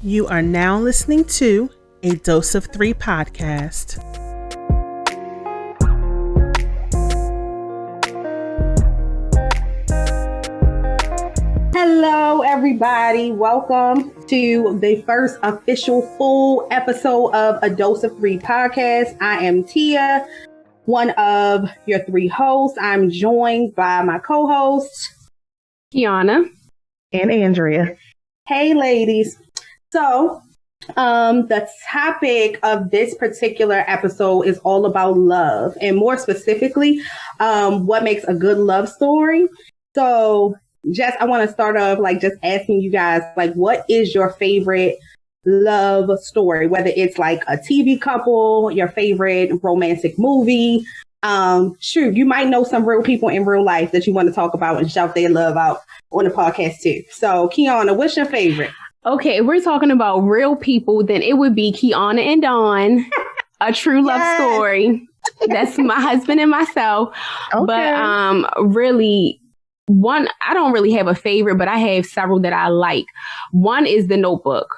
You are now listening to a Dose of Three podcast. Hello, everybody. Welcome to the first official full episode of a Dose of Three podcast. I am Tia, one of your three hosts. I'm joined by my co-hosts, Kiana and Andrea. Hey, ladies. So, the topic of this particular episode is all about love, and more specifically, what makes a good love story. So, Jess, I want to start off just asking you guys, what is your favorite love story? Whether it's like a TV couple, your favorite romantic movie. Shoot, you might know some real people in real life that you want to talk about and shout their love out on the podcast too. So, Kiana, what's your favorite? Okay, if we're talking about real people, then it would be Kiana and Dawn, a true love story. That's my husband and myself. Okay. But really, one, I don't really have a favorite, but I have several that I like. One is The Notebook.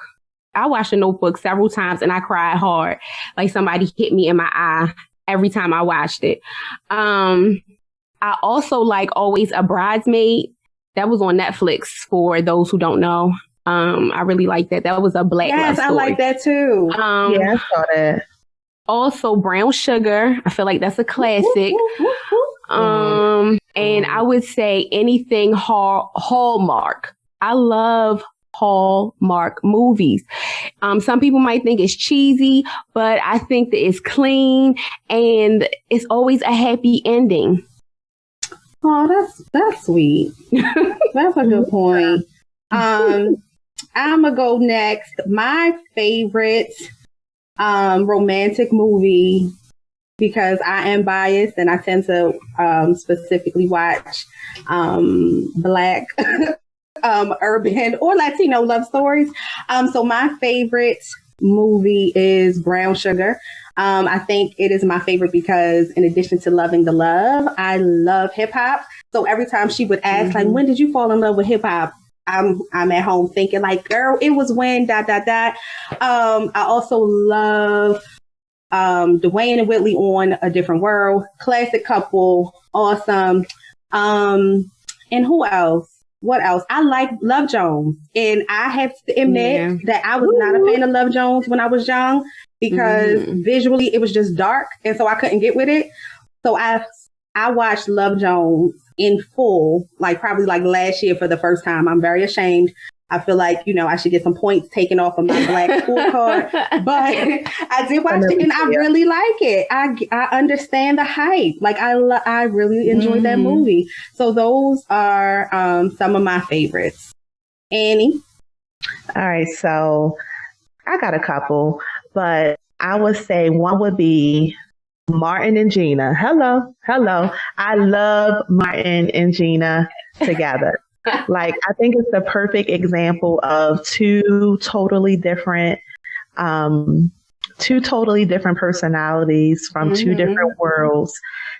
I watched The Notebook several times and I cried hard. Like somebody hit me in my eye every time I watched it. I also like Always a Bridesmaid. That was on Netflix for those who don't know. I really like that. That was a black love story. I like that too. I saw that. Also, Brown Sugar. I feel like that's a classic. And I would say anything Hallmark. I love Hallmark movies. Some people might think it's cheesy, but I think that it's clean and it's always a happy ending. Oh, that's sweet. That's a good point. I'm gonna go next. My favorite romantic movie, because I am biased and I tend to specifically watch Black urban or Latino love stories. So my favorite movie is Brown Sugar. I think it is my favorite because in addition to loving the love, I love hip hop. So every time she would ask, when did you fall in love with hip hop? I'm at home thinking girl, it was when ... I also love Dwayne and Whitley on A Different World, classic couple, awesome. And who else? What else? I like Love Jones, and I have to admit that I was not a fan of Love Jones when I was young because visually it was just dark, and so I couldn't get with it. So I watched Love Jones in full, probably last year for the first time. I'm very ashamed. I feel like, I should get some points taken off of my black scorecard, but I did watch it and I really like it. I understand the hype. I really enjoyed that movie. So those are some of my favorites. Annie? All right. So I got a couple, but I would say one would be Martin and Gina. Hello. I love Martin and Gina together. I think it's the perfect example of two totally different personalities from two different worlds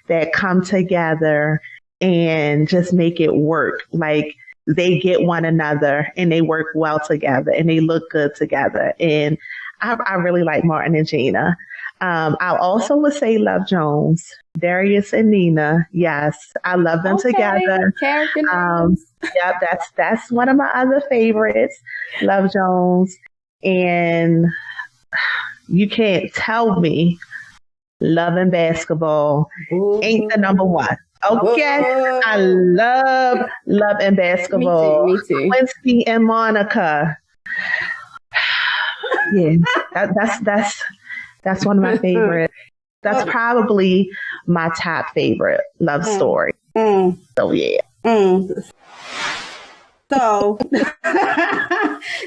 that come together and just make it work. They get one another and they work well together and they look good together. And I really like Martin and Gina. I also would say Love Jones, Darius and Nina. Yes, I love them together. Yep, that's one of my other favorites, Love Jones. And you can't tell me Love and Basketball ain't the number one. Okay, I love Love and Basketball. Me too. Quincy and Monica. Yeah, that's one of my favorites. That's probably my top favorite love story. So yeah. So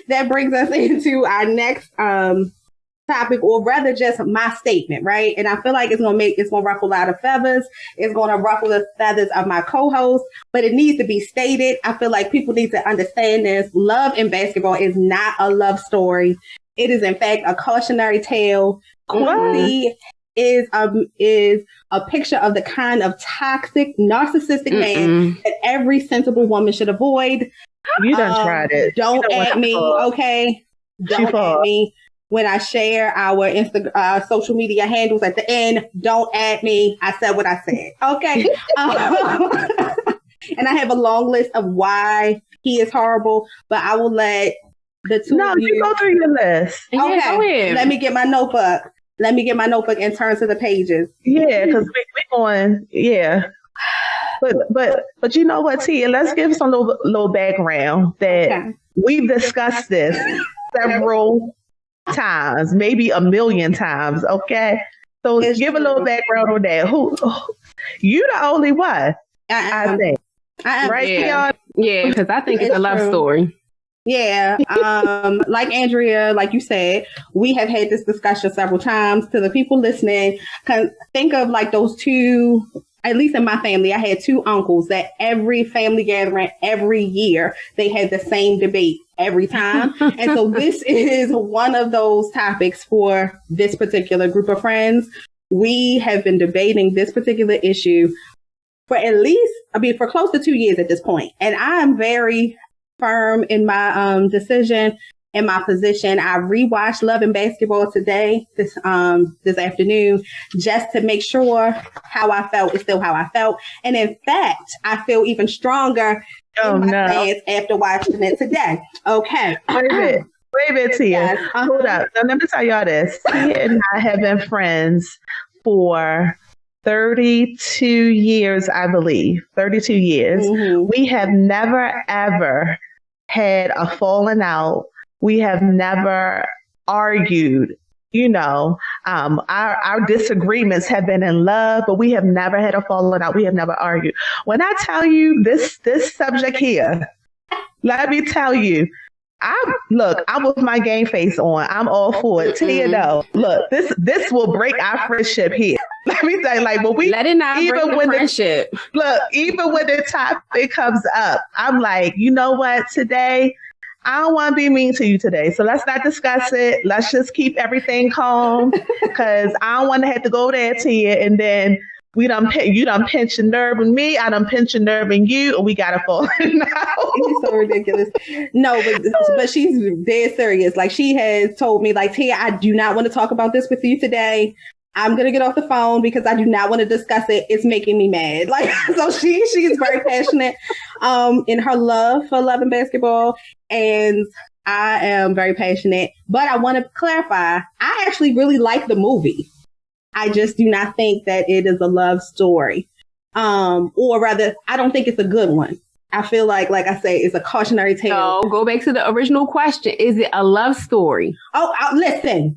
that brings us into our next topic, or rather just my statement, right? And I feel like it's gonna ruffle a lot of feathers. It's gonna ruffle the feathers of my co-host, but it needs to be stated. I feel like people need to understand this. Love in Basketball is not a love story. It is in fact a cautionary tale. Quincy is a picture of the kind of toxic, narcissistic man that every sensible woman should avoid. You done tried it. Don't add me, okay? Don't add me when I share our social media handles at the end. Don't add me. I said what I said, okay? And I have a long list of why he is horrible, but I will let the two of you go through your list. Okay, let me get my notebook. And turn to the pages. Yeah, because we're going, yeah. But you know what, Tia? Let's give some little background that we've discussed this several times, maybe a million times. Okay, so give a little background on that. Who you the only one? I think. Right, yeah, because I think it's a love story. Yeah, like Andrea, like you said, we have had this discussion several times. To the people listening, think of like those two. At least in my family, I had two uncles that every family gathering, every year, they had the same debate every time. And so this is one of those topics for this particular group of friends. We have been debating this particular issue for for close to 2 years at this point. And I am very firm in my decision and my position. I rewatched Love and Basketball today, this afternoon, just to make sure how I felt is still how I felt. And in fact, I feel even stronger in my stance after watching it today. Okay. Wait a minute, Tia. Yes. Hold up. Now, let me tell y'all this. Tia and I have been friends for 32 years, I believe. 32 years. Mm-hmm. We have never, ever had a falling out. We have never argued. You know, our disagreements have been in love, but we have never had a falling out. We have never argued. When I tell you this subject here, let me tell you, I'm with my game face on. I'm all for it. Tia, no. Look, this will break our friendship here. Let me say, like, when we let it not break the friendship. Even when the topic comes up, I'm like, you know what? Today, I don't want to be mean to you today, so let's not discuss it. Let's just keep everything calm, because I don't want to have to go there to you, and then you done pinch a nerve in me, I done pinch a nerve in you, and we gotta fall out. It's so ridiculous. No, but she's dead serious. Like, she has told me, like, Tia, I do not want to talk about this with you today. I'm gonna get off the phone because I do not want to discuss it. It's making me mad. Like, so she's very passionate in her love for Love and Basketball, and I am very passionate. But I want to clarify, I actually really like the movie. I just do not think that it is a love story. Or rather, I don't think it's a good one. I feel like I say, it's a cautionary tale. So go back to the original question. Is it a love story? Oh, listen.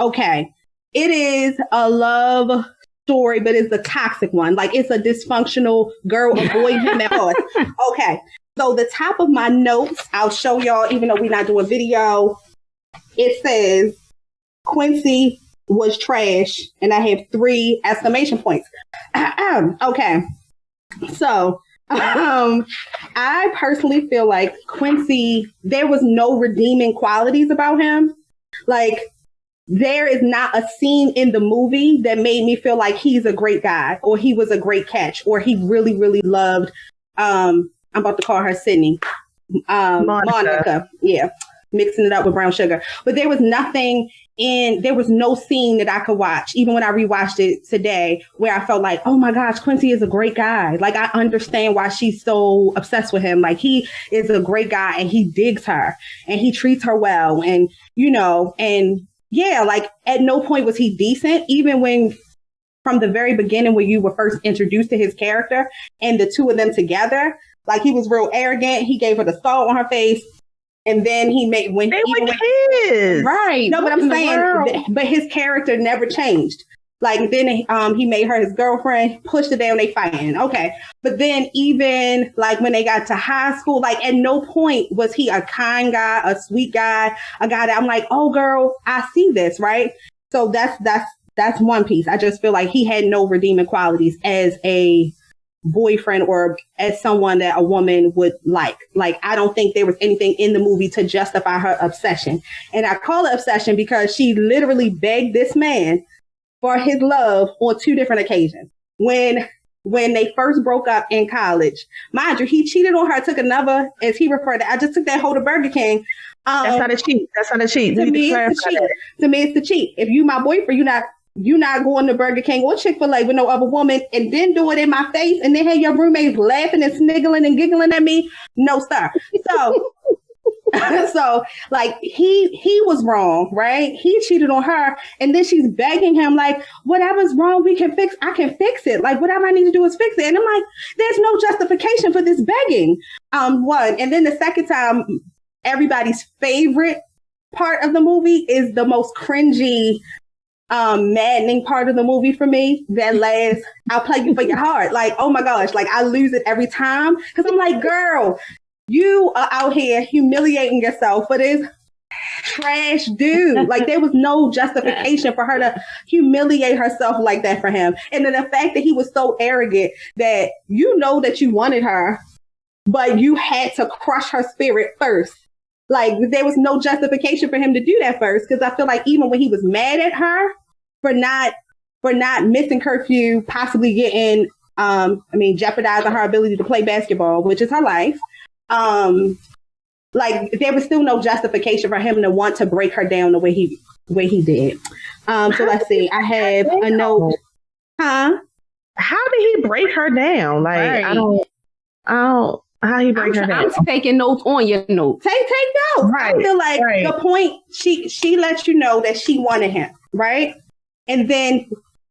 Okay. It is a love story, but it's a toxic one. Like, it's a dysfunctional girl, avoid him at all. Okay. So the top of my notes, I'll show y'all, even though we're not doing video. It says Quincy was trash, and I have 3 exclamation points. Okay. So I personally feel like Quincy, there was no redeeming qualities about him. Like, there is not a scene in the movie that made me feel like he's a great guy, or he was a great catch, or he really, really loved, I'm about to call her Sydney, Monica. Yeah. Mixing it up with brown sugar. But there was no scene that I could watch, even when I rewatched it today, where I felt like, oh my gosh, Quincy is a great guy. Like, I understand why she's so obsessed with him. Like, he is a great guy, and he digs her, and he treats her well. And, and yeah, like, at no point was he decent, even when, from the very beginning, when you were first introduced to his character and the two of them together, like, he was real arrogant. He gave her the salt on her face. And then they were kids. Right. No, but I'm saying, but his character never changed. Like, then he made her his girlfriend, pushed her down, they fighting. Okay. But then even like when they got to high school, like, at no point was he a kind guy, a sweet guy, a guy that I'm like, oh girl, I see this. Right. So that's one piece. I just feel like he had no redeeming qualities as a boyfriend or as someone that a woman would like. Like, I don't think there was anything in the movie to justify her obsession. And I call it obsession because she literally begged this man for his love on 2 different occasions. When they first broke up in college, mind you, he cheated on her, took another, as he referred to. I just took that hoe to Burger King. That's not a cheat. That's not a cheat. To me, it's a cheat. To me, it's a cheat. If you my boyfriend, you're not going to Burger King or Chick-fil-A with no other woman and then do it in my face and then have your roommates laughing and sniggling and giggling at me. No, sir. So, so like he was wrong, right? He cheated on her and then she's begging him like, whatever's wrong, I can fix it. Like whatever I need to do is fix it. And I'm like, there's no justification for this begging. One. And then the second time, everybody's favorite part of the movie is the most cringy, maddening part of the movie for me. That last, I'll play you for your heart. Like, oh my gosh, like I lose it every time. Cause I'm like, girl, you are out here humiliating yourself for this trash dude. Like there was no justification for her to humiliate herself like that for him. And then the fact that he was so arrogant that you know that you wanted her, but you had to crush her spirit first. Like there was no justification for him to do that first. Cause I feel like even when he was mad at her for not missing curfew, possibly getting, jeopardizing her ability to play basketball, which is her life. Like there was still no justification for him to want to break her down the way he did. So let's see. I have a note. Huh? How did he break her down? Like right. I don't. How he break her down? I'm taking notes on your notes. Take notes. Right. I feel like the point she let you know that she wanted him, right? And then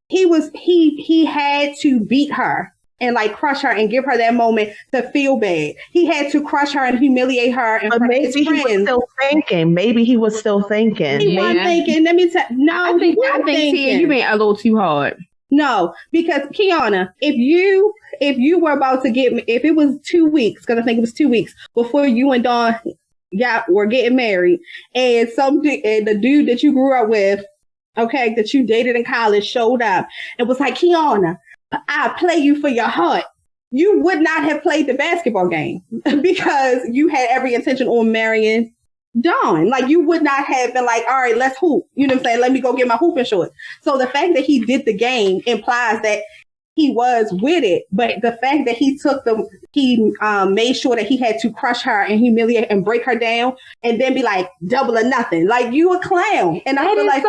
he had to beat her and like crush her and give her that moment to feel bad. He had to crush her and humiliate her in front of his friends. Maybe he was still thinking. Maybe he was still thinking. He wasn't thinking. Let me tell. No, I think Tia, you being a little too hard. No, because Kiana, if you were about to if it was 2 weeks, because I think it was 2 weeks before you and Dawn were getting married, and the dude that you grew up with, okay, that you dated in college showed up and was like, Kiana, I play you for your heart. You would not have played the basketball game because you had every intention on marrying Dawn. Like you would not have been like, all right, let's hoop. You know what I'm saying? Let me go get my hooping shorts. So the fact that he did the game implies that he was with it. But the fact that he made sure that he had to crush her and humiliate and break her down and then be like double or nothing. Like you a clown. And I feel like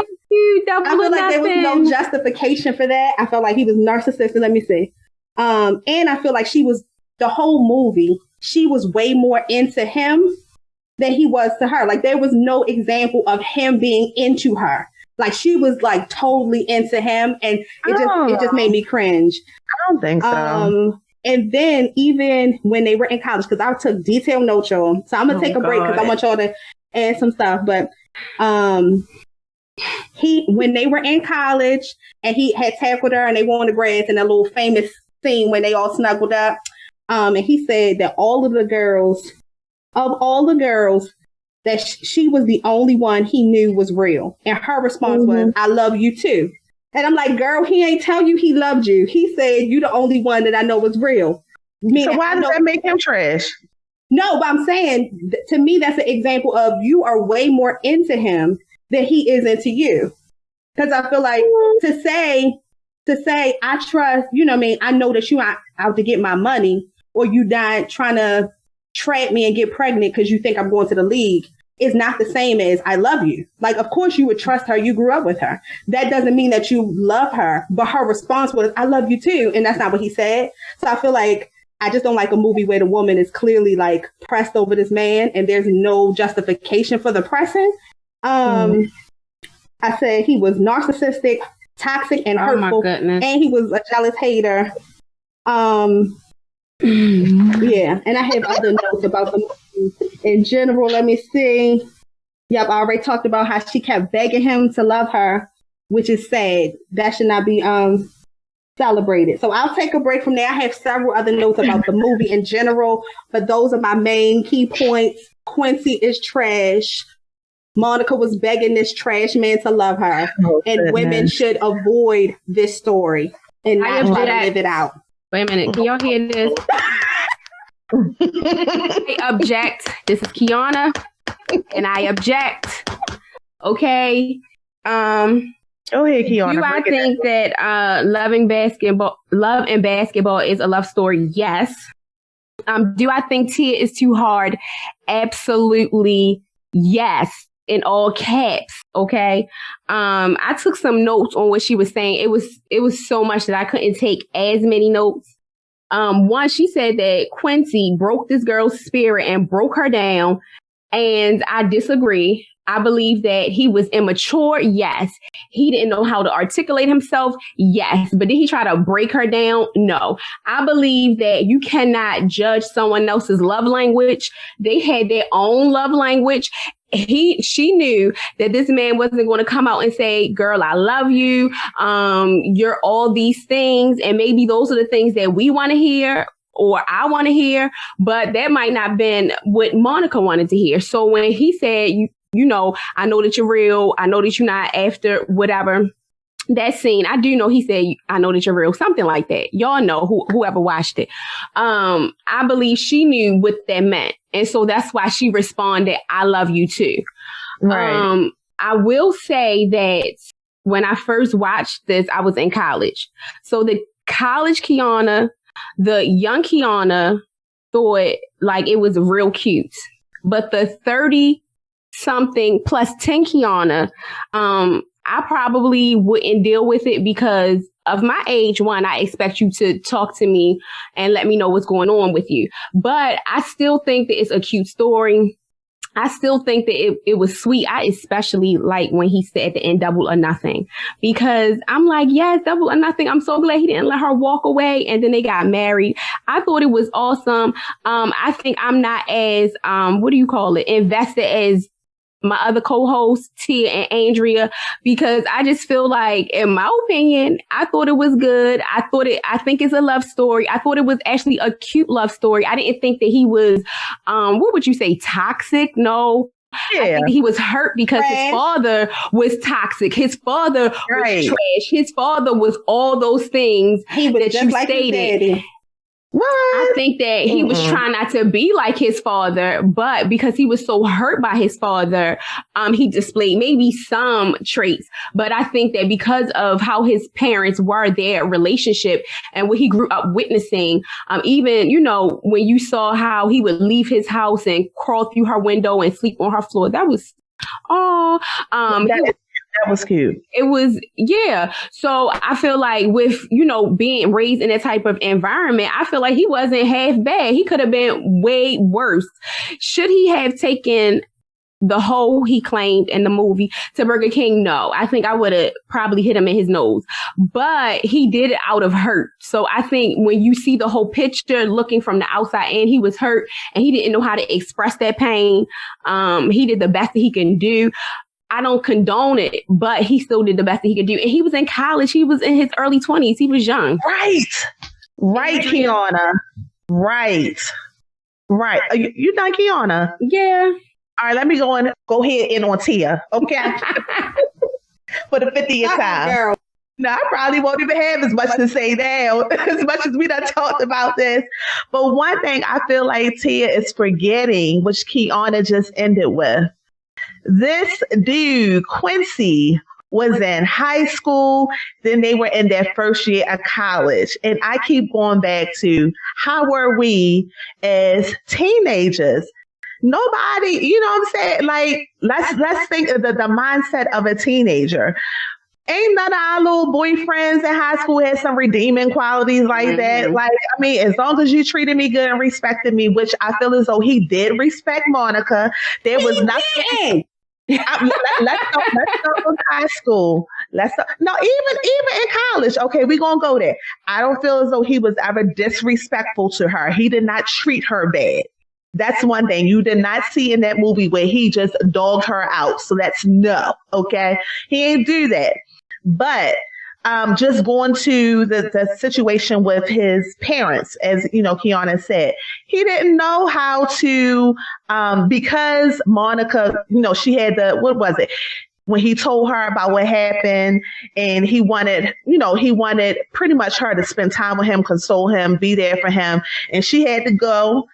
there was no justification for that. I felt like he was narcissistic. Let me see. And I feel like the whole movie, she was way more into him than he was to her. Like there was no example of him being into her. Like she was like totally into him, and it just made me cringe. I don't think so. And then even when they were in college, because I took detailed notes, y'all. So I'm gonna take a break because I want y'all to add some stuff. But when they were in college and he had tackled her and they were on the grass in a little famous scene when they all snuggled up. And he said that of all the girls, that she was the only one he knew was real. And her response was, I love you too. And I'm like, girl, he ain't tell you he loved you. He said, you the only one that I know was real. So why does that make him trash? No, but I'm saying, to me, that's an example of you are way more into him than he is into you. Because I feel like to say, I trust, you know what I mean? I know that you are out to get my money, or you not trying to trap me and get pregnant because you think I'm going to the league, is not the same as I love you. Like, of course you would trust her. You grew up with her. That doesn't mean that you love her. But her response was, I love you too. And that's not what he said. So I feel like I just don't like a movie where the woman is clearly like pressed over this man and there's no justification for the pressing. I said he was narcissistic, toxic, and hurtful. And he was a jealous hater. Yeah, and I have other notes about the movie in general. Let me see. Yep, I already talked about how she kept begging him to love her, which is sad. That should not be celebrated. So I'll take a break from there. I have several other notes about the movie in general, but those are my main key points. Quincy is trash. Monica was begging this trash man to love her, and women should avoid this story and not try to live it out. Wait a minute. Can y'all hear this? I object. This is Kiana, and I object. Okay. Go ahead, Kiana. Do I think that Love and Basketball is a love story? Yes. Do I think Tia is too hard? Absolutely yes. In all caps. Okay. I took some notes on what she was saying. It was so much that I couldn't take as many notes. One, she said that Quincy broke this girl's spirit and broke her down. And I disagree. I believe that he was immature. Yes. He didn't know how to articulate himself. Yes. But did he try to break her down? No. I believe that you cannot judge someone else's love language. They had their own love language. She knew that this man wasn't going to come out and say, girl, I love you. You're all these things. And maybe those are the things that we want to hear or I want to hear, but that might not have been what Monica wanted to hear. So when he said, you know, I know that you're real. I know that you're not after whatever. That scene, I do know he said, I know that you're real. Something like that. Y'all know whoever watched it. I believe she knew what that meant. And so that's why she responded, I love you too. Right. I will say that when I first watched this, I was in college. So the college Kiana, the young Kiana thought like it was real cute. But the 30-something plus 10 Kiana, I probably wouldn't deal with it because of my age. One, I expect you to talk to me and let me know what's going on with you. But I still think that it's a cute story. I still think that it was sweet. I especially like when he said at the end, double or nothing, because I'm like, yes, double or nothing. I'm so glad he didn't let her walk away. And then they got married. I thought it was awesome. I think I'm not as, invested as my other co-hosts, Tia and Andrea, because I just feel like, in my opinion, I thought it was good. I think it's a love story. I thought it was actually a cute love story. I didn't think that he was, what would you say, toxic? No. Yeah. I think that he was hurt because his father was toxic. His father was trash. His father was all those things he was that just you like stated. What? I think that he was trying not to be like his father, but because he was so hurt by his father, he displayed maybe some traits. But I think that because of how his parents were, their relationship and what he grew up witnessing, even, when you saw how he would leave his house and crawl through her window and sleep on her floor, that was, that was cute. It was, yeah. So I feel like with, being raised in that type of environment, I feel like he wasn't half bad. He could have been way worse. Should he have taken the hoe he claimed in the movie to Burger King? No. I think I would have probably hit him in his nose. But he did it out of hurt. So I think when you see the whole picture looking from the outside in, he was hurt and he didn't know how to express that pain. He did the best that he can do. I don't condone it, but he still did the best that he could do. And he was in college. He was in his early 20s. He was young. Right, Kiana. Right. You done, Kiana? Yeah. All right, let me go ahead in on Tia, okay? For the 50th time. Girl. No, I probably won't even have as much to say now, as much as we done talked about this. But one thing I feel like Tia is forgetting, which Kiana just ended with, this dude, Quincy, was in high school. Then they were in their first year of college. And I keep going back to, how were we as teenagers? Nobody, you know what I'm saying? Like, let's think of the mindset of a teenager. Ain't none of our little boyfriends in high school had some redeeming qualities like that. Like, I mean, as long as you treated me good and respected me, which I feel as though he did respect Monica, there was nothing. Let's go to high school. Even in college. Okay, we're gonna go there. I don't feel as though he was ever disrespectful to her. He did not treat her bad. That's one thing you did not see in that movie where he just dogged her out. So that's no. Okay, he ain't do that. But just going to the situation with his parents, as Kiana said, he didn't know how to, because Monica, she had what was it? When he told her about what happened and he wanted pretty much her to spend time with him, console him, be there for him. And she had to go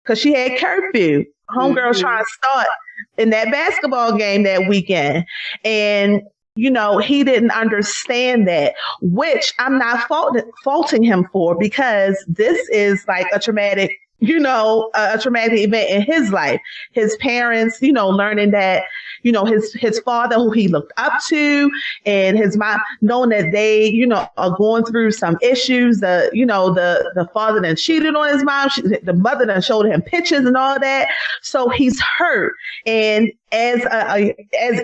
because she had curfew. Homegirl's trying to start in that basketball game that weekend. And he didn't understand that, which I'm not faulting him for, because this is like a traumatic event in his life. His parents, learning that, his father, who he looked up to, and his mom, knowing that they, are going through some issues. The father then cheated on his mom. The mother then showed him pictures and all that. So he's hurt. And as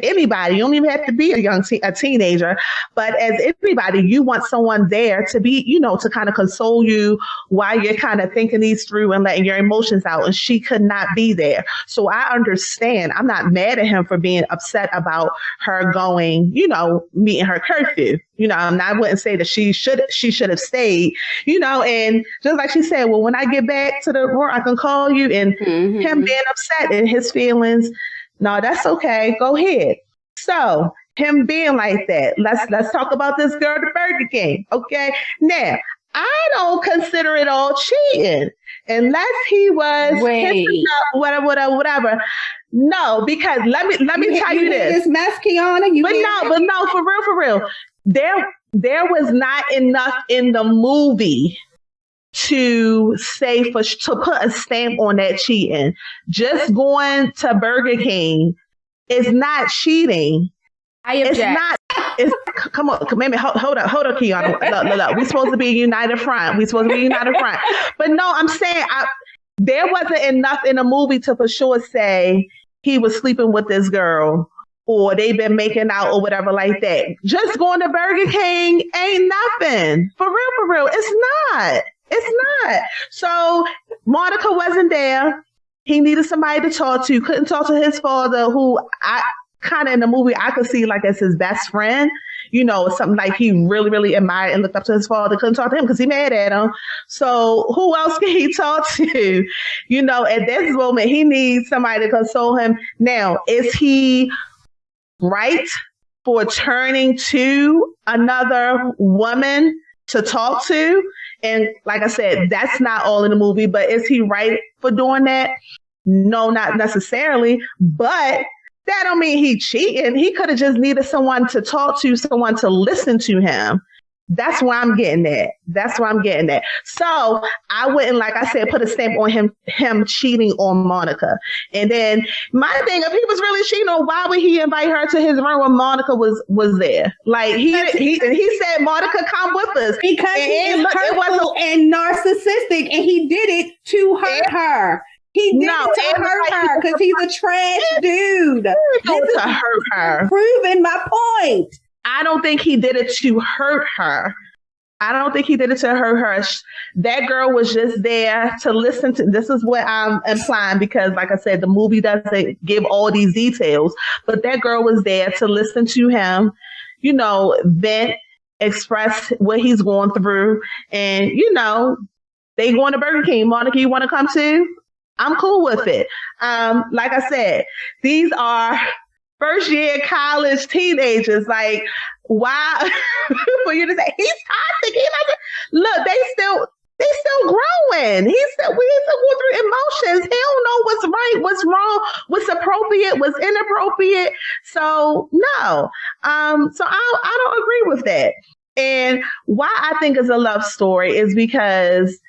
anybody, you don't even have to be a teenager, but as anybody, you want someone there to be, to kind of console you while you're kind of thinking these through and letting your emotions out. And she could not be there. So I understand. I'm not mad at him for being upset about her going, meeting her curfew. I wouldn't say that she should have stayed, and just like she said, well, when I get back to the work, I can call you. And him being upset and his feelings, no, that's okay. Go ahead. So him being like that, let's talk about this girl at Burger King. Okay. Now, I don't consider it all cheating unless he was hitting up, whatever. No, because let me tell you this. This mess, Kiana. But no, for real. There was not enough in the movie to put a stamp on that cheating. Just going to Burger King is not cheating. I object. Come on, maybe hold up, Kiana. Look. We're supposed to be a united front. But no, I'm saying there wasn't enough in the movie to for sure say he was sleeping with this girl or they've been making out or whatever like that. Just going to Burger King ain't nothing. For real. It's not. So Monica wasn't there. He needed somebody to talk to. Couldn't talk to his father, who I kind of in the movie I could see like as his best friend. Something like he really, really admired and looked up to his father. Couldn't talk to him because he mad at him. So who else can he talk to? At this moment, he needs somebody to console him. Now, is he right for turning to another woman to talk to? And like I said, that's not all in the movie, but is he right for doing that? No, not necessarily, but that don't mean he cheating. He could have just needed someone to talk to, someone to listen to him. That's why I'm getting that. So I wouldn't, like I said, put a stamp on him cheating on Monica. And then my thing, if he was really cheating on, why would he invite her to his room when Monica was there? Like he said, Monica, come with us. Because he is hurtful and narcissistic, and he did it to hurt her. He did it to hurt her because he's a trash dude. To hurt her. Proving my point. I don't think he did it to hurt her. That girl was just there to listen to. This is what I'm implying because, like I said, the movie doesn't give all these details. But that girl was there to listen to him, vent, express what he's going through. And, they going to Burger King. Monica, you want to come too? I'm cool with it. Like I said, these are first year college teenagers. Like, why for you to say he's toxic? Look, they still growing. We still going through emotions. They don't know what's right, what's wrong, what's appropriate, what's inappropriate. So no. So I don't agree with that. And why I think it's a love story is because,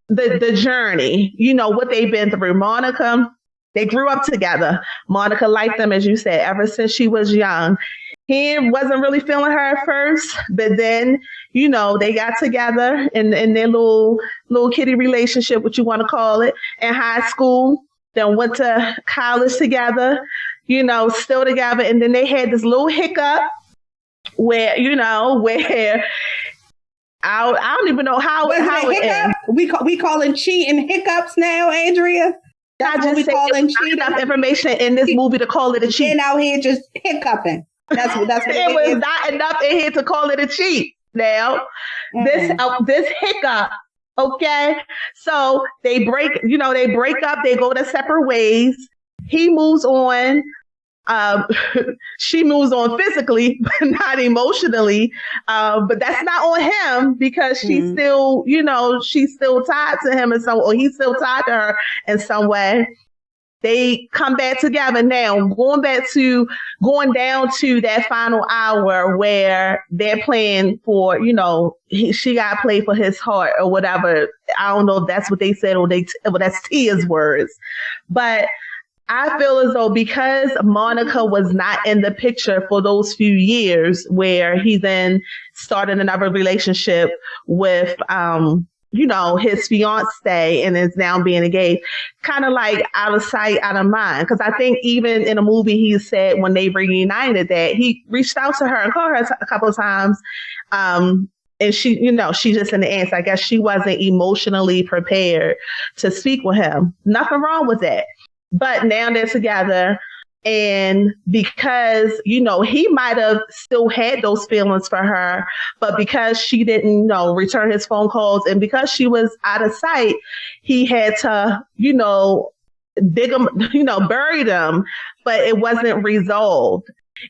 the journey, what they've been through. Monica, they grew up together. Monica liked them, as you said, ever since she was young. He wasn't really feeling her at first, but then, they got together in their little kitty relationship, what you want to call it, in high school. Then went to college together, still together. And then they had this little hiccup where I don't even know how it ends. We calling cheating hiccups now, Andrea. That's what we calling cheating. Enough information in this movie to call it a cheat. And out here just hiccuping. That's what it was not enough in here to call it a cheat. Now, this hiccup. Okay, so they break up. They go their separate ways. He moves on. She moves on physically, but not emotionally. But that's not on him because she's still, she's still tied to him in some, or he's still tied to her in some way. they come back together. Now, going down to that final hour where they're playing for, she got to play for his heart or whatever. I don't know if that's what they said or that's Tia's words. But I feel as though because Monica was not in the picture for those few years where he then started another relationship with, his fiance and is now being engaged, kind of like out of sight, out of mind. Because I think even in a movie, he said when they reunited that he reached out to her and called her a couple of times. And she, she just didn't answer. I guess she wasn't emotionally prepared to speak with him. Nothing wrong with that. But now they're together. And because, he might have still had those feelings for her, but because she didn't, return his phone calls and because she was out of sight, he had to, dig them, bury them, but it wasn't resolved.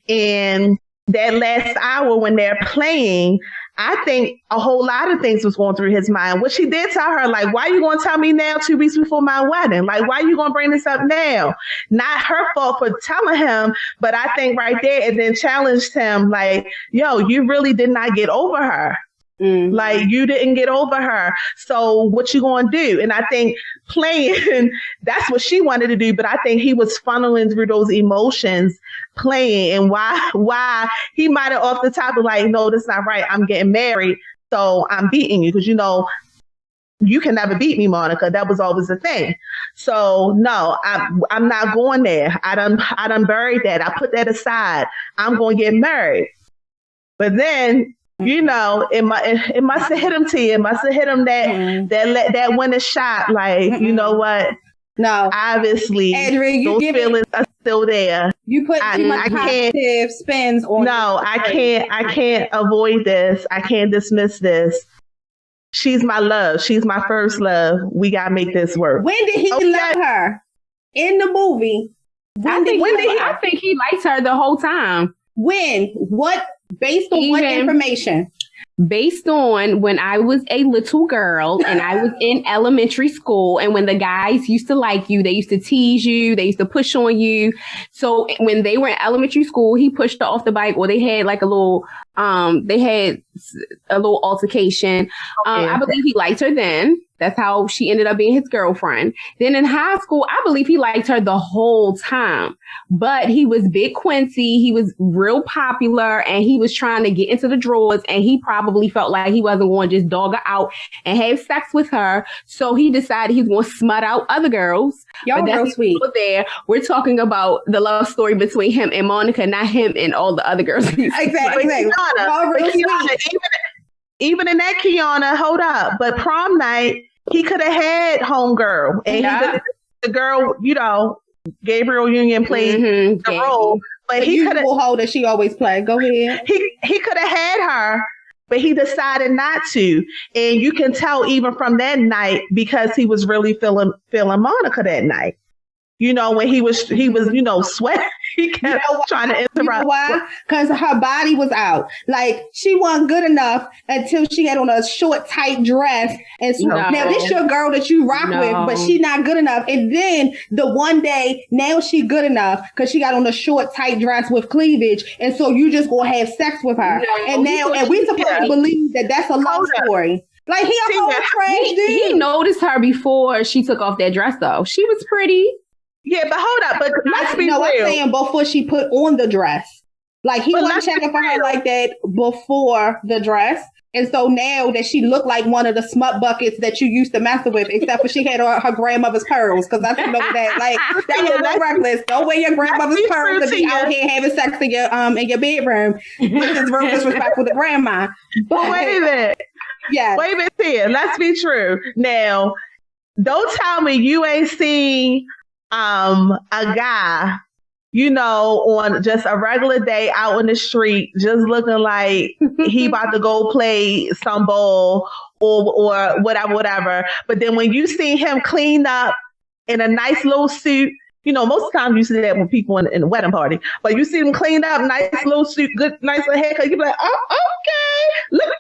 And that last hour when they're playing, I think a whole lot of things was going through his mind. What she did tell her, like, why are you going to tell me now 2 weeks before my wedding? Like, why are you going to bring this up now? Not her fault for telling him, but I think right there it then challenged him like, yo, you really did not get over her. Mm-hmm. Like, you didn't get over her. So what you going to do? And I think playing, that's what she wanted to do. But I think he was funneling through those emotions playing, and why he might have off the top of like, no, that's not right. I'm getting married. So I'm beating you because, you can never beat me, Monica. That was always the thing. So no, I'm not going there. I done buried that. I put that aside. I'm going to get married. But then, it must have hit him to you. It must have hit him that winning shot. Like, you know what? No. Obviously, Adrian, those feelings are still there. You put too much positive spins on. No, I can't avoid this. I can't dismiss this. She's my love. She's my first love. We got to make this work. When did he love her? In the movie. I think he liked her the whole time. When? What? Based on what information? Based on when I was a little girl and I was in elementary school, and when the guys used to like you, they used to tease you, they used to push on you. So when they were in elementary school, he pushed her off the bike, or they had like a little altercation. I believe he liked her then. That's how she ended up being his girlfriend. Then in high school, I believe he liked her the whole time. But he was Big Quincy. He was real popular and he was trying to get into the drawers. And he probably felt like he wasn't going to just dog her out and have sex with her. So he decided he's going to smut out other girls. Y'all real sweet. There, we're talking about the love story between him and Monica, not him and all the other girls. Exactly. Even in that, Kiana, hold up. But prom night, he could have had homegirl, and the girl, Gabrielle Union played the role, but he could have hold that she always played. Go ahead. He could have had her, but he decided not to, and you can tell even from that night because he was really feeling Monica that night. When he was sweating. He kept trying to interrupt. You know why? Because her body was out. Like, she wasn't good enough until she had on a short, tight dress. And so now this your girl that you rock with, but she not good enough. And then the one day, now she good enough because she got on a short, tight dress with cleavage. And so you just gonna have sex with her. And we supposed to believe that that's a love story. Like, he a whole trash dude. He noticed her before she took off that dress, though. She was pretty. Yeah, but hold up. But let's be real. I'm saying before she put on the dress. Like, he wasn't checking for her like that before the dress. And so now that she looked like one of the smut buckets that you used to mess with, except for she had her grandmother's pearls. Because I know that, like, that was so reckless. Don't wear your grandmother's pearls to be out here having sex in your bedroom. This is real disrespectful to grandma. But wait a minute. Yeah. Wait a minute here. Let's be true. Now, don't tell me you ain't seen a guy, on just a regular day out in the street, just looking like he about to go play some ball or whatever. But then when you see him clean up in a nice little suit, most of the time you see that when people in a wedding party, but you see them clean up, nice little suit, good, nice little haircut. You be like, oh, okay. Look,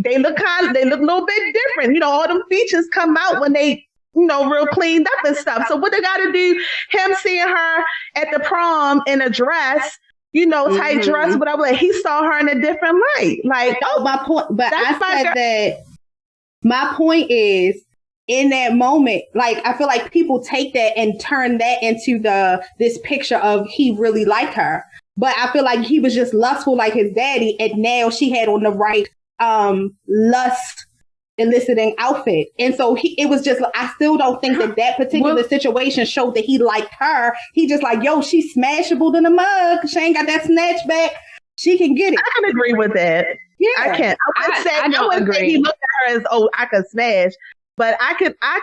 they look a little bit different. All them features come out when they real cleaned up and stuff. So what they got to do? Him seeing her at the prom in a dress, tight dress, whatever. Like, he saw her in a different light. Like, my point. But I said that. My point is, in that moment, like, I feel like people take that and turn that into this picture of he really liked her. But I feel like he was just lustful like his daddy, and now she had on the right lust eliciting outfit. And so it was just, I still don't think that particular situation showed that he liked her. He just like, yo, she's smashable than a mug. She ain't got that snatch back. She can get it. I can agree with that. Yeah. I can. I wouldn't say he looked at her as, oh, I could smash. But I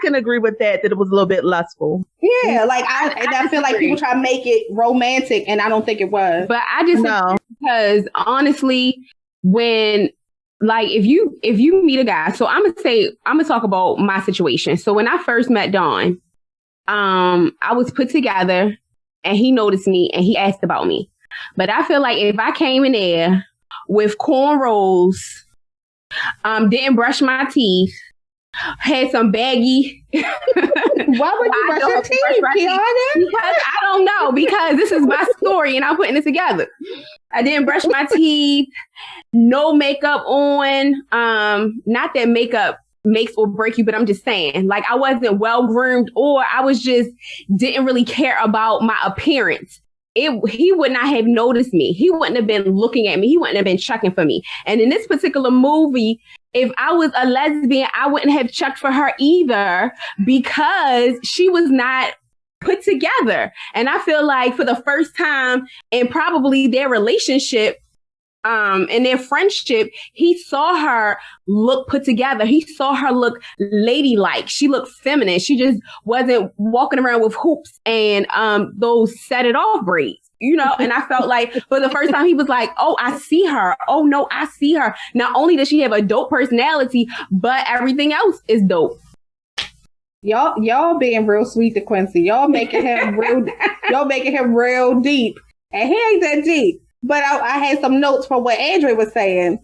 can agree with that it was a little bit lustful. Yeah, like I feel like people try to make it romantic, and I don't think it was. But I just know because honestly, when like if you meet a guy, so I'm gonna talk about my situation. So when I first met Don, I was put together, and he noticed me, and he asked about me. But I feel like if I came in there with cornrows, didn't brush my teeth, had some baggy. Why would you brush your teeth, Kiana? Because I don't know. Because this is my story, and I'm putting it together. I didn't brush my teeth. No makeup on. Not that makeup makes or break you, but I'm just saying, like, I wasn't well groomed, or I was just didn't really care about my appearance. He would not have noticed me. He wouldn't have been looking at me. He wouldn't have been checking for me. And in this particular movie, if I was a lesbian, I wouldn't have checked for her either, because she was not put together. And I feel like for the first time in probably their relationship, in their friendship, he saw her look put together. He saw her look ladylike. She looked feminine. She just wasn't walking around with hoops and those set it off braids, and I felt like for the first time he was like, oh, I see her. Oh no, I see her. Not only does she have a dope personality, but everything else is dope. Y'all being real sweet to Quincy. Y'all making him real deep. And he ain't that deep. But I had some notes from what Andrea was saying.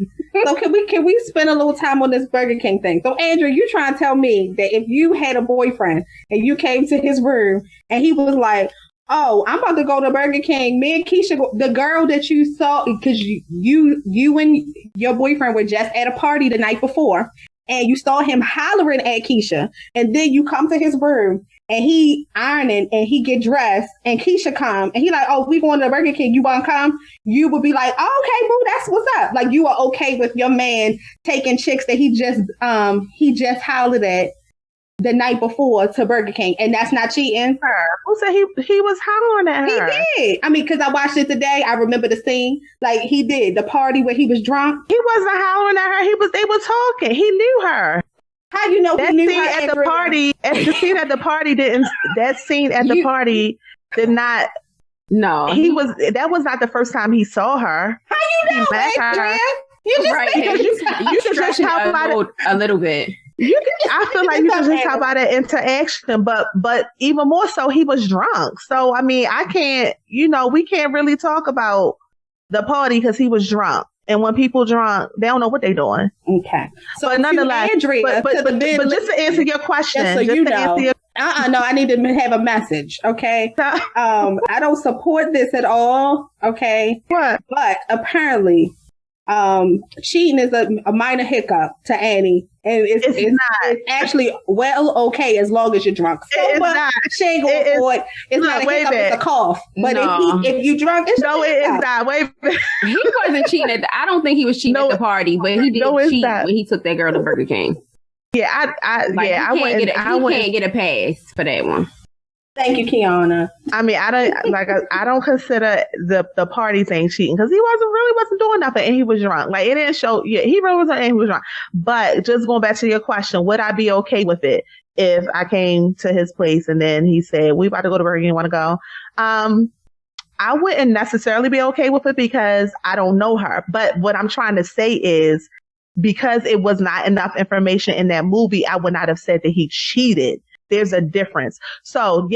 So can we spend a little time on this Burger King thing? So Andrea, you trying to tell me that if you had a boyfriend and you came to his room and he was like, oh, I'm about to go to Burger King. Me and Keisha, the girl that you saw, because you and your boyfriend were just at a party the night before, and you saw him hollering at Keisha, and then you come to his room and he ironing and he get dressed and Keisha come and he like, oh, we going to Burger King. You want to come? You would be like, oh, okay, boo, that's what's up. Like, you are okay with your man taking chicks that he just hollered at the night before to Burger King, and that's not cheating. Who said he was hollering at her? He did. I mean, because I watched it today. I remember the scene. Like, he did the party where he was drunk. He wasn't hollering at her. They were talking. He knew her. How you know that he knew scene her at the party? The scene at the party didn't. That scene at the party did not. No, that was not the first time he saw her. How you know, Andrea? You just right. You should just talk about it a little bit. I feel like you should just talk about that interaction, but even more so, he was drunk. So I mean, I can't. We can't really talk about the party because he was drunk. And when people drunk, they don't know what they're doing. Okay. So nonetheless, Andrea, but just to answer your question, so no, I need to have a message. Okay. I don't support this at all. Okay. What? But apparently, cheating is a minor hiccup to Annie, and it's actually okay as long as you're drunk. So it's not. She ain't going for it. It's not a hiccup, it's a cough. But if you drunk, it's no, it is not. Wait, he wasn't cheating I don't think he was cheating at the party, but he did cheat when he took that girl to Burger King. Yeah, he can't get a pass for that one. Thank you, Kiana. I mean, I don't consider the party thing cheating because he really wasn't doing nothing and he was drunk. Like, it didn't show. Yeah, he really wasn't and he was drunk. But just going back to your question, would I be okay with it if I came to his place and then he said, "We about to go to Burger King, you want to go?" I wouldn't necessarily be okay with it because I don't know her. But what I'm trying to say is, because it was not enough information in that movie, I would not have said that he cheated. There's a difference. So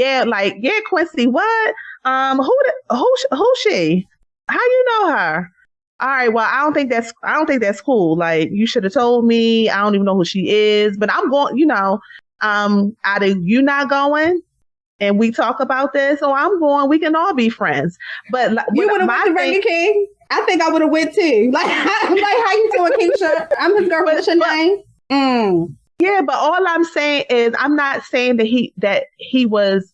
Quincy, what? Who's she? How you know her? All right, well, I don't think that's cool. Like, you should have told me. I don't even know who she is, but I'm going, either you not going and we talk about this, or I'm going, we can all be friends. But you would have went to Burger King? I think I would have went too. Like how you doing, Keisha? I'm his girl. What's your name? Yeah, but all I'm saying is, I'm not saying that he was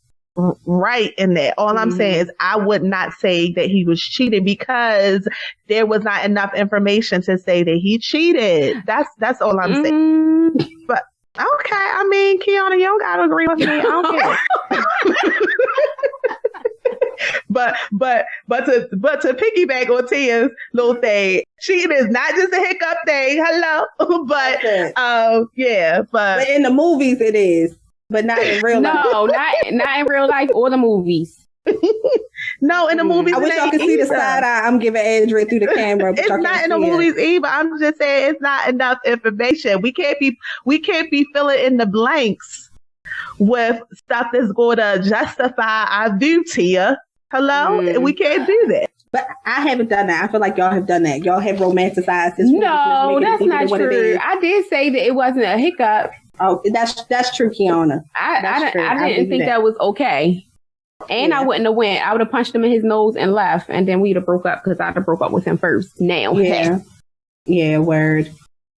right in that. All I'm saying is, I would not say that he was cheating because there was not enough information to say that he cheated. That's all I'm saying. But okay, I mean, Kiana, you don't gotta agree with me. I don't care. But to piggyback on Tia's little thing, cheating is not just a hiccup thing. Hello, but but in the movies it is, but not in real life. No, not in real life or the movies. No, in the movies. I wish y'all could see the side eye I'm giving Andrea through the camera. It's not in the movies either. I'm just saying it's not enough information. We can't be filling in the blanks with stuff that's going to justify our view, Tia. Hello? We can't do that. But I haven't done that. I feel like y'all have done that. Y'all have romanticized this. No, that's not true. I did say that it wasn't a hiccup. Oh, that's true, Kiana. I didn't think that was okay. And I wouldn't have went. I would have punched him in his nose and left, and then we'd have broke up because I'd have broke up with him first. Now, yeah, word.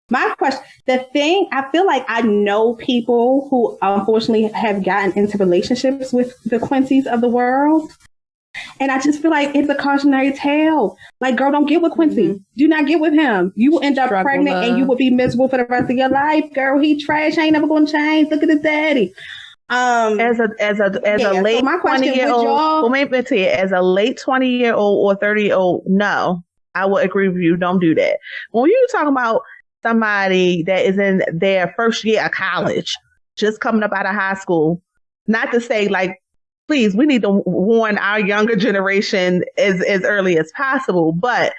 My question, the thing, I feel like I know people who unfortunately have gotten into relationships with the Quincy's of the world. And I just feel like it's a cautionary tale. Like, girl, don't get with Quincy. Do not get with him. You will end up pregnant and you will be miserable for the rest of your life. Girl, he trash. Ain't never going to change. Look at his daddy. As a late 20-year-old, as a late 20-year-old or 30-year-old, no, I would agree with you. Don't do that. When you're talking about somebody that is in their first year of college, just coming up out of high school, not to say like, please, we need to warn our younger generation as early as possible, but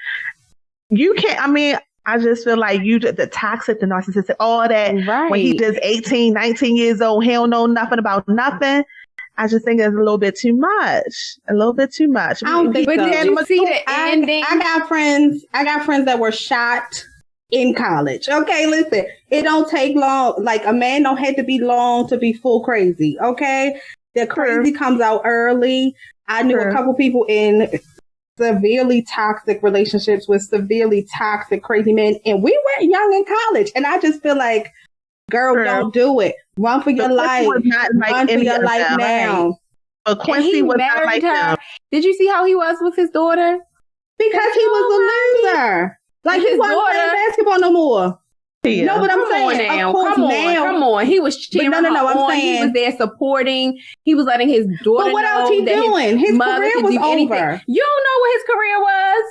you can't, I mean, I just feel like the toxic, the narcissistic, all that, right. When he just 18, 19 years old, he don't know nothing about nothing. I just think it's a little bit too much. A little bit too much. I don't think so. Did you see the ending? I got friends that were shot in college. Okay, listen, it don't take long. Like, a man don't have to be long to be full crazy. Okay, the crazy comes out early. I knew a couple people in severely toxic relationships with severely toxic, crazy men, and we were young in college. And I just feel like, girl, don't do it. Run for your life. Run for your life now. But Quincy was not like her. Did you see how he was with his daughter? Because he was a loser. Like, he wasn't playing basketball no more. Yeah. No, but I'm saying, of course, come on. He was cheering I'm saying he was there supporting. He was letting his daughter know. But what else he doing? His career was over. You don't know what his career was.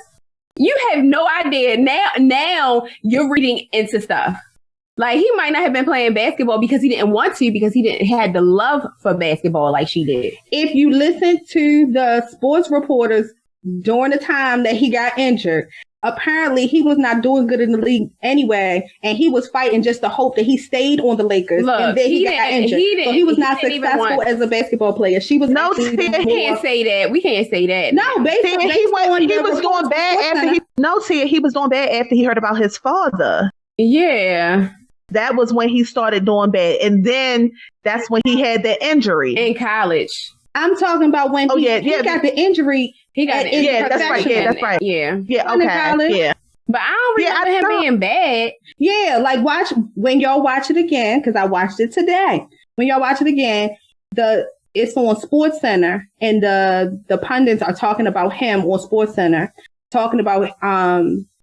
You have no idea. Now you're reading into stuff. Like, he might not have been playing basketball because he didn't want to, because he didn't had the love for basketball like she did. If you listen to the sports reporters during the time that he got injured, apparently he was not doing good in the league anyway, and he was fighting just to hope that he stayed on the Lakers. Look, and then he got injured. So he was not successful as a basketball player. She was we can't say that. We can't say that. No, basically he was doing bad after he was doing bad after he heard about his father. Yeah. That was when he started doing bad. And then that's when he had the injury. In college. I'm talking about when he got the injury. He got it. Yeah, that's right. Yeah, that's right. Yeah. Yeah, okay. Yeah. But I don't remember him being bad. Yeah, like when y'all watch it again, because I watched it today. When y'all watch it again, it's on Sports Center, and the pundits are talking about him on Sports Center, talking about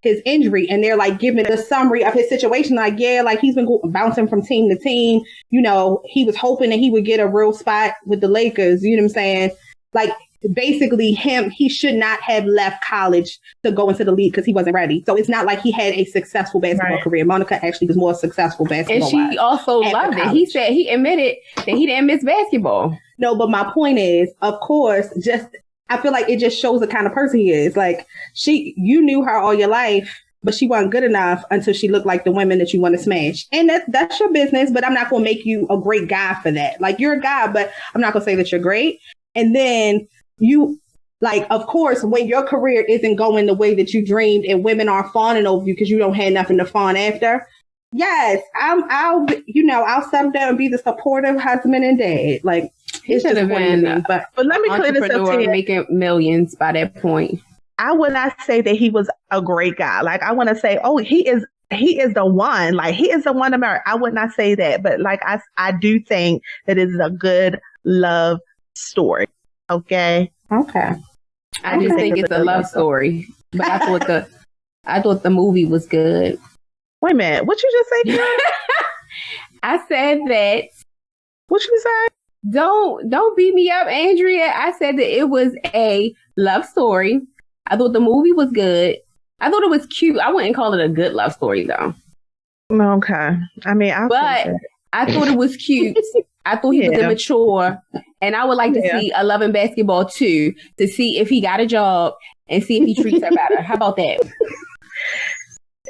his injury, and they're like giving the summary of his situation. Like, yeah, like he's been bouncing from team to team. You know, he was hoping that he would get a real spot with the Lakers. You know what I'm saying? Like, basically he should not have left college to go into the league because he wasn't ready. So it's not like he had a successful basketball career. Monica actually was more successful basketball. And she also loved it. He said he admitted that he didn't miss basketball. No, but my point is, of course, I feel like it just shows the kind of person he is. Like, you knew her all your life, but she wasn't good enough until she looked like the women that you want to smash. And that's your business, but I'm not going to make you a great guy for that. Like, you're a guy, but I'm not going to say that you're great. And then of course, when your career isn't going the way that you dreamed and women are fawning over you because you don't have nothing to fawn after, Yes, I'll settle down and be the supportive husband and dad. Like, he it's should have been, but let me clear this up to you. Making millions by that point. I would not say that he was a great guy. Like, I want to say, oh, he is the one. Like, he is the one to marry. I would not say that, but like I do think that it is a good love story. Okay. I just think it's a love story. But I thought the movie was good. Wait a minute. What you just say? I said that. What you say? Don't beat me up, Andrea. I said that it was a love story. I thought the movie was good. I thought it was cute. I wouldn't call it a good love story though. Okay. I mean, I thought it was cute. I thought he was immature, and I would like to see a Love and Basketball 2 to see if he got a job and see if he treats her better. How about that?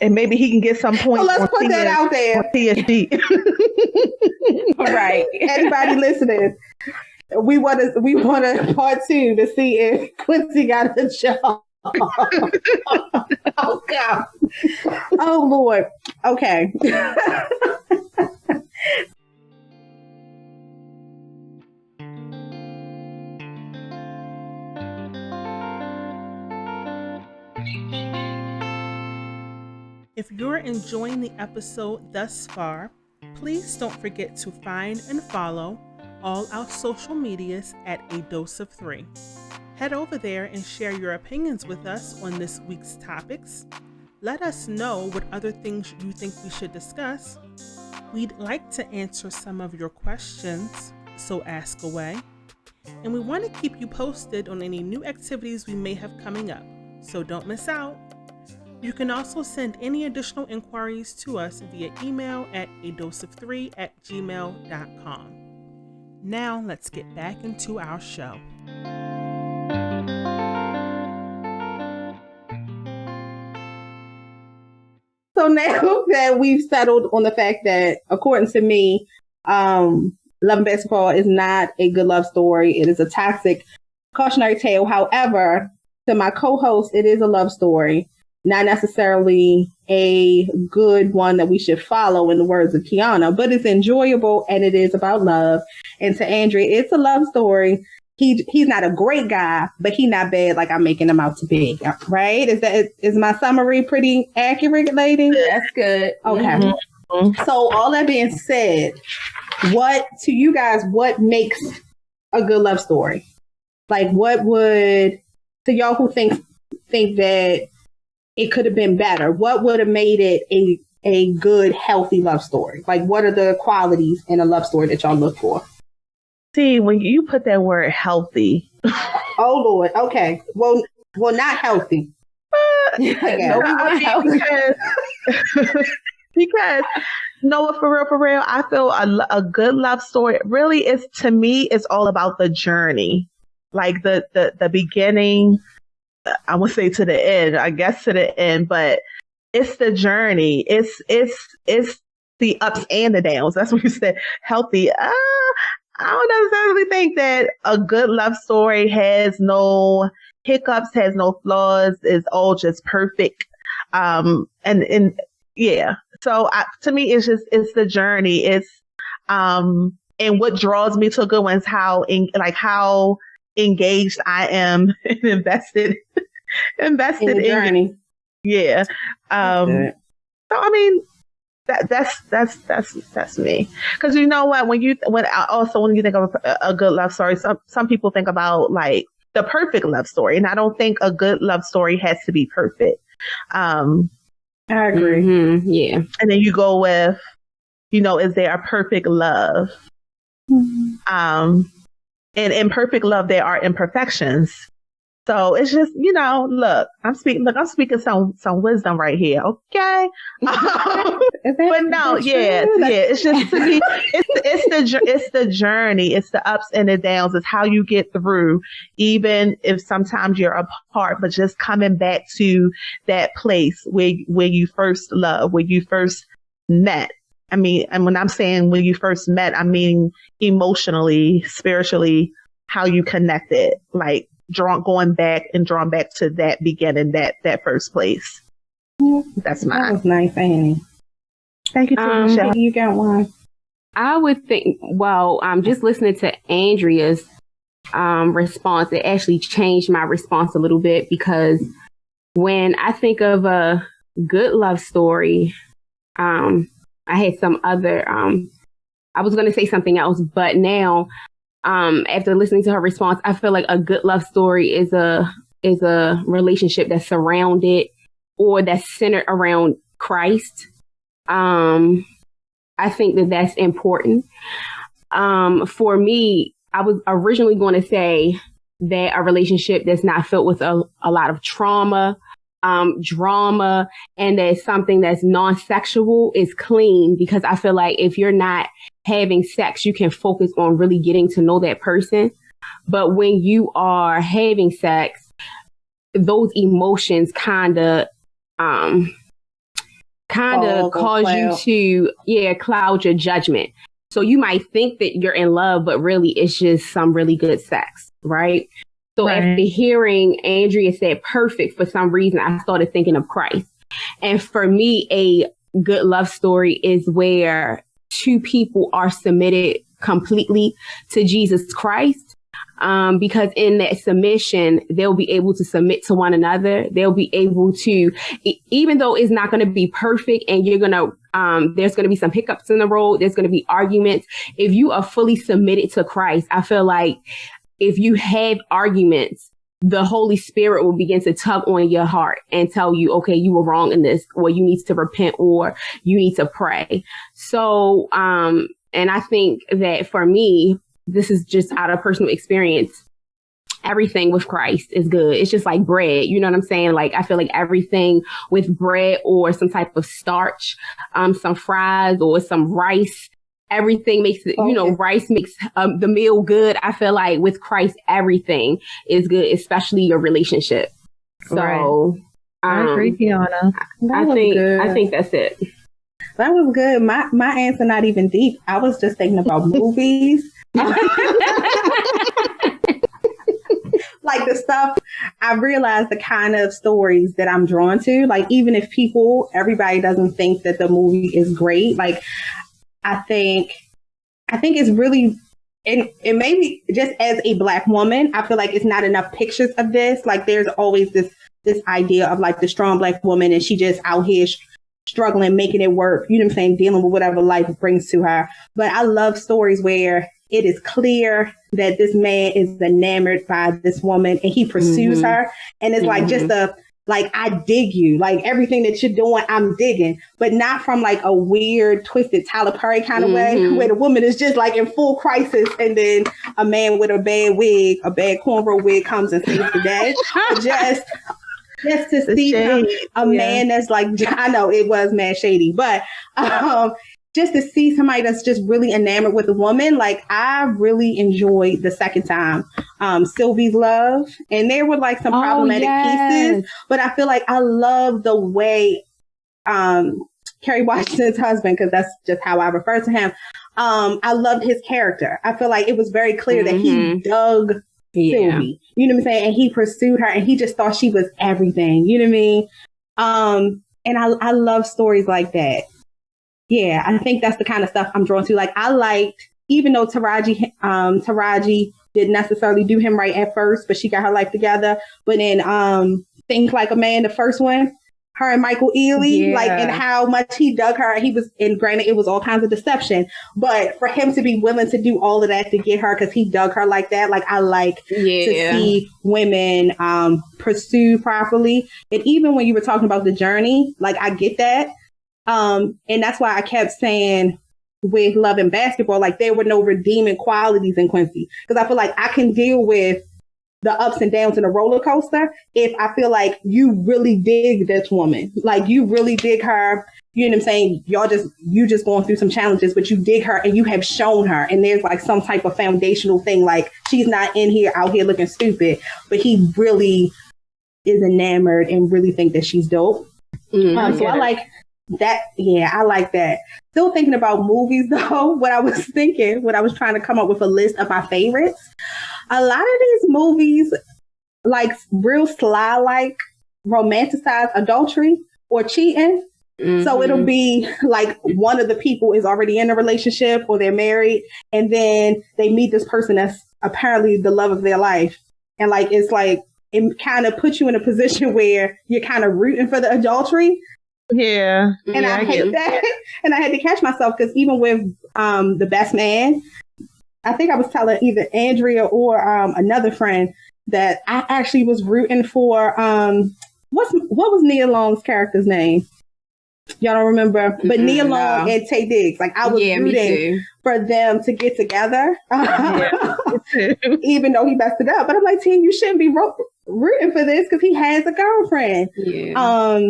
And maybe he can get some points. So let's put that out there. TSG. Right. Anybody listening? We want a part 2 to see if Quincy got a job. Oh God. Oh Lord. Okay. If you're enjoying the episode thus far, please don't forget to find and follow all our social medias at A Dose of 3. Head over there and share your opinions with us on this week's topics. Let us know what other things you think we should discuss. We'd like to answer some of your questions, so ask away. And we want to keep you posted on any new activities we may have coming up, so don't miss out. You can also send any additional inquiries to us via email at adoseof3@gmail.com. Now let's get back into our show. So now that we've settled on the fact that, according to me, Love and Basketball is not a good love story. It is a toxic cautionary tale. However, to my co-host, it is a love story. Not necessarily a good one that we should follow in the words of Kiana, but it's enjoyable and it is about love. And to Andrea, it's a love story. He's not a great guy, but he's not bad like I'm making him out to be. Right? Is my summary pretty accurate, ladies? That's good. Okay. Mm-hmm. So all that being said, what makes a good love story? Like, what would, to y'all who think that it could have been better, what would have made it a good, healthy love story? Like, what are the qualities in a love story that y'all look for? See, when you put that word healthy. Oh, Lord. Okay. Well, not healthy. Because Noah, for real, I feel a good love story really is, to me, it's all about the journey. Like the beginning, I would say to the end, I guess to the end, but it's the journey. It's the ups and the downs. That's what you said. Healthy. I don't necessarily think that a good love story has no hiccups, has no flaws, is all just perfect. And yeah. So to me, it's the journey. It's and what draws me to a good one is how engaged I am and invested in the journey. Yeah. So I mean, that's me. Because you know what, when you think of a good love story, some people think about like the perfect love story, and I don't think a good love story has to be perfect. I agree. Mm-hmm. Yeah. And then you go with, is there a perfect love? Mm-hmm. And in perfect love, there are imperfections. So it's just, look, I'm speaking some wisdom right here. Okay. But no, it's just, to me, it's the journey. It's the ups and the downs. It's how you get through, even if sometimes you're apart, but just coming back to that place where you first loved, where you first met. I mean, and when I'm saying when you first met, I mean emotionally, spiritually, how you connected, like drawn back to that beginning, that first place. Yeah. That's mine. That was nice, Annie. Thank you, Michelle. You got one. I would think, well, just listening to Andrea's response, it actually changed my response a little bit, because when I think of a good love story, I had some other, I was going to say something else, but now, after listening to her response, I feel like a good love story is a relationship that's surrounded or that's centered around Christ. I think that that's important. For me, I was originally going to say that a relationship that's not filled with a lot of trauma, drama, and that something that's non-sexual is clean, because I feel like if you're not having sex, you can focus on really getting to know that person. But when you are having sex, those emotions kind of cause you to cloud your judgment. So you might think that you're in love, but really it's just some really good sex, right? So after hearing Andrea said perfect, for some reason, I started thinking of Christ. And for me, a good love story is where two people are submitted completely to Jesus Christ. Because in that submission, they'll be able to submit to one another. They'll be able to, even though it's not going to be perfect and you're going to, there's going to be some hiccups in the road. There's going to be arguments. If you are fully submitted to Christ, I feel like if you have arguments, the Holy Spirit will begin to tug on your heart and tell you, okay, you were wrong in this, or you need to repent, or you need to pray. So, and I think that for me, this is just out of personal experience. Everything with Christ is good. It's just like bread. You know what I'm saying? Like, I feel like everything with bread or some type of starch, some fries or some rice, everything makes it, rice makes the meal good. I feel like with Christ, everything is good, especially your relationship. So I agree, Kiana. I think that's it. That was good. My answer not even deep. I was just thinking about movies. Like the stuff, I realized the kind of stories that I'm drawn to. Like, even if everybody doesn't think that the movie is great, like I think it's really, and maybe just as a Black woman, I feel like it's not enough pictures of this. Like, there's always this idea of like the strong Black woman, and she just out here struggling, making it work. You know what I'm saying? Dealing with whatever life brings to her. But I love stories where it is clear that this man is enamored by this woman and he pursues her. And it's like just I dig you. Like, everything that you're doing, I'm digging. But not from like a weird, twisted Tyler Perry kind of way, where the woman is just like in full crisis, and then a man with a bad cornrow wig comes and saves the day. Just to see a man that's like, I know it was mad shady, but just to see somebody that's just really enamored with a woman, like, I really enjoyed the second time, Sylvie's Love. And there were like some problematic pieces, but I feel like I love the way Kerry Washington's husband, because that's just how I refer to him. I loved his character. I feel like it was very clear that he dug Sylvie, you know what I'm saying? And he pursued her, and he just thought she was everything, you know what I mean? And I love stories like that. Yeah, I think that's the kind of stuff I'm drawn to. Like, I liked, even though Taraji didn't necessarily do him right at first, but she got her life together. But in Think Like a Man, the first one, her and Michael Ealy, like, and how much he dug her. And granted, it was all kinds of deception, but for him to be willing to do all of that to get her, because he dug her like that, like, I like to see women pursue properly. And even when you were talking about the journey, like, I get that. And that's why I kept saying with Love and Basketball, like, there were no redeeming qualities in Quincy, because I feel like I can deal with the ups and downs in a roller coaster if I feel like you really dig this woman, like, you really dig her, you know what I'm saying? You just going through some challenges, but you dig her and you have shown her, and there's like some type of foundational thing, like, she's not out here looking stupid, but he really is enamored and really think that she's dope. So I like that. Yeah, I like that. Still thinking about movies though. What I was trying to come up with a list of my favorites. A lot of these movies, like, real sly, like, romanticize adultery or cheating. So it'll be like one of the people is already in a relationship or they're married, and then they meet this person that's apparently the love of their life. And like, it's like, it kind of puts you in a position where you're kind of rooting for the adultery. Yeah. And I hate that. And I had to catch myself because even with The Best Man, I think I was telling either Andrea or another friend that I actually was rooting for, what was Nia Long's character's name? Y'all don't remember? But Nia Long and Taye Diggs. Like, I was rooting for them to get together. Even though he messed it up. But I'm like, Tim, you shouldn't be rooting for this because he has a girlfriend. Yeah.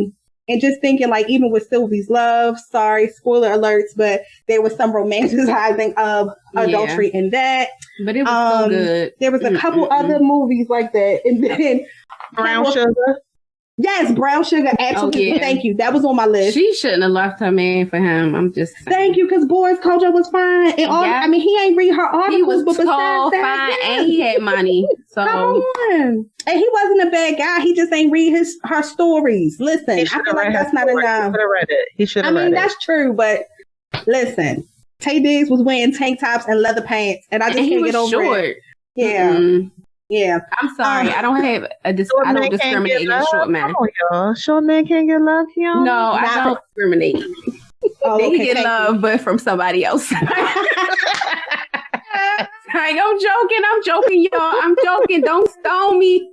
And just thinking, like, even with Sylvie's Love, sorry, spoiler alerts, but there was some romanticizing of adultery in that. But it was so good. There was a couple other movies like that. And then Brown Sugar. Yes, Brown Sugar. Absolutely. Thank you. That was on my list. She shouldn't have left her man for him. I'm just saying. Thank you, because Boris Kodjoe was fine. And all, I mean, he ain't read her articles. He was but tall, fine, and he had money. So come on. And he wasn't a bad guy. He just ain't read her stories. Listen, I feel like that's not enough. He should have read it. He should have read it. I mean, that's true, but listen, Taye Diggs was wearing tank tops and leather pants, and I just can't get over it. Yeah. Mm-hmm. Yeah, I'm sorry. I don't have I don't discriminate against short men. Short men can't get love, y'all. No, I don't discriminate. They can get love, but from somebody else. I'm joking, y'all. I'm joking. Don't stone me.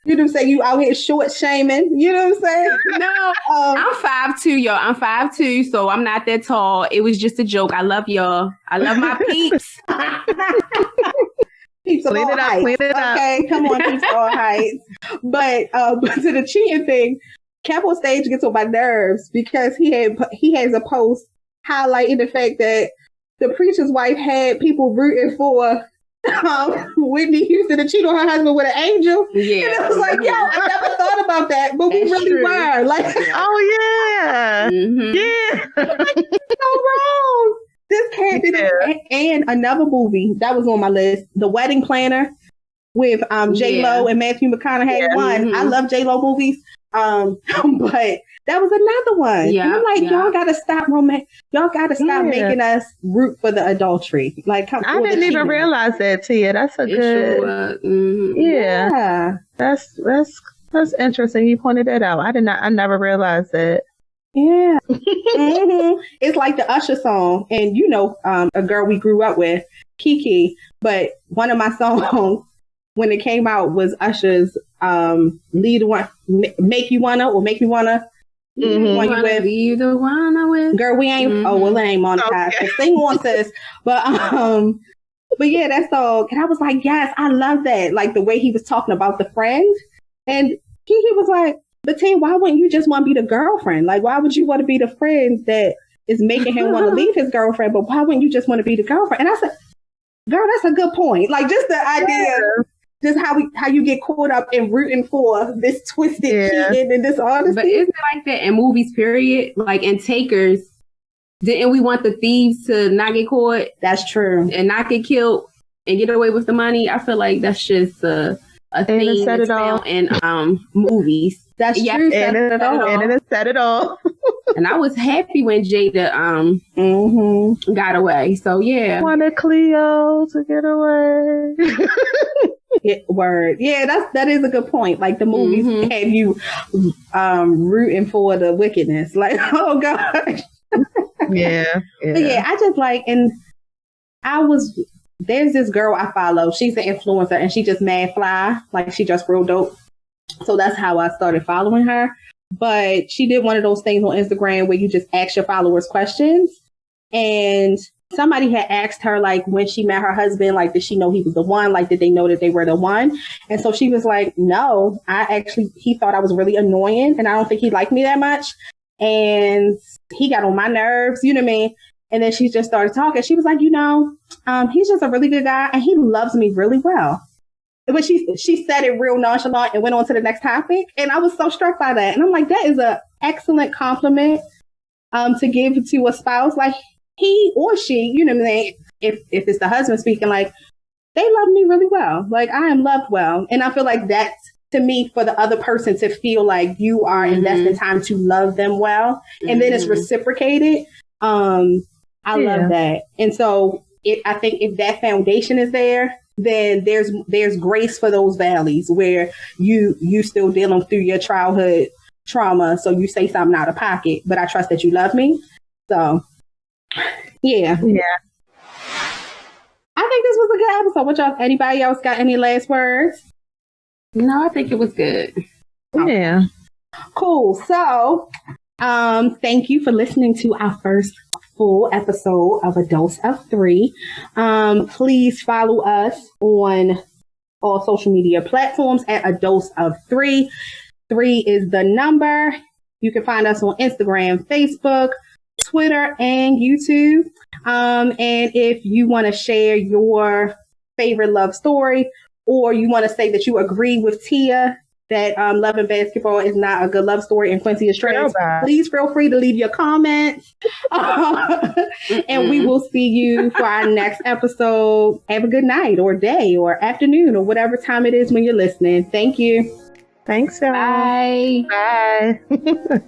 You know what I'm saying? You out here short shaming. You know what I'm saying? No, I'm 5'2", y'all. I'm 5'2", so I'm not that tall. It was just a joke. I love y'all. I love my peeps. Peeps of all heights. Okay, come on, peeps of all heights. But to the cheating thing, Cap on Stage gets on my nerves because he has a post highlighting the fact that the preacher's wife had people rooting for Whitney Houston to cheat on her husband with an angel. Yeah. And it was like, yo, I never thought about that, but we really were. Like, oh yeah. Mm-hmm. Yeah. Like, so wrong. This can't be and another movie that was on my list, The Wedding Planner with J-Lo and Matthew McConaughey. One, I love J-Lo movies, but that was another one. Yeah, and I'm like, y'all gotta stop Y'all gotta stop making us root for the adultery. Like, I didn't even realize that, Tia. That's a good. Yeah, that's interesting. You pointed that out. I never realized that. Yeah. Mm-hmm. It's like the Usher song. And you know, a girl we grew up with, Kiki. But one of my songs, when it came out, was Usher's Lead One, Make You Wanna, or Make Me Wanna. Mm-hmm. Lead the Wanna with. Girl, we ain't, oh, well, it ain't monetized. Okay. Sing on, sis. But yeah, that song. And I was like, yes, I love that. Like the way he was talking about the friend. And Kiki was like, but Tim, why wouldn't you just want to be the girlfriend? Like, why would you want to be the friend that is making him want to leave his girlfriend? But why wouldn't you just want to be the girlfriend? And I said, girl, that's a good point. Like, just the idea, just how you get caught up in rooting for this twisted cheating and this honesty. But isn't it like that in movies, period? Like in Takers, didn't we want the thieves to not get caught? That's true. And not get killed and get away with the money? I feel like that's just a thing that's found in movies. That's true. And it said it all. And I was happy when Jada got away. So yeah. Wanted Cleo to get away. Word. Yeah, that is a good point. Like the movies have you rooting for the wickedness. Like, oh gosh. Yeah. But yeah, I just like, and there's this girl I follow. She's an influencer and she just mad fly. Like she just real dope. So that's how I started following her. But she did one of those things on Instagram where you just ask your followers questions. And somebody had asked her, like, when she met her husband, like, did she know he was the one? Like, did they know that they were the one? And so she was like, no, he thought I was really annoying. And I don't think he liked me that much. And he got on my nerves, you know what I mean? And then she just started talking. She was like, he's just a really good guy and he loves me really well. But she said it real nonchalant and went on to the next topic. And I was so struck by that. And I'm like, that is an excellent compliment to give to a spouse. Like he or she, you know what I mean? If it's the husband speaking, like they love me really well. Like I am loved well. And I feel like that to me for the other person to feel like you are investing time to love them well, and then it's reciprocated. I love that. And so I think if that foundation is there, then there's grace for those valleys where you still dealing through your childhood trauma. So you say something out of pocket, but I trust that you love me. So yeah. I think this was a good episode. What y'all? Anybody else got any last words? No, I think it was good. Yeah. Cool. So, thank you for listening to our first full episode of A Dose of Three. Please follow us on all social media platforms at A Dose of Three. 3 is the number. You can find us on Instagram, Facebook, Twitter, and YouTube. And if you want to share your favorite love story, or you want to say that you agree with Tia that Love and Basketball is not a good love story and Quincy is trans, please feel free to leave your comments. And we will see you for our next episode. Have a good night or day or afternoon or whatever time it is when you're listening. Thank you. Thanks, y'all. Bye. Bye.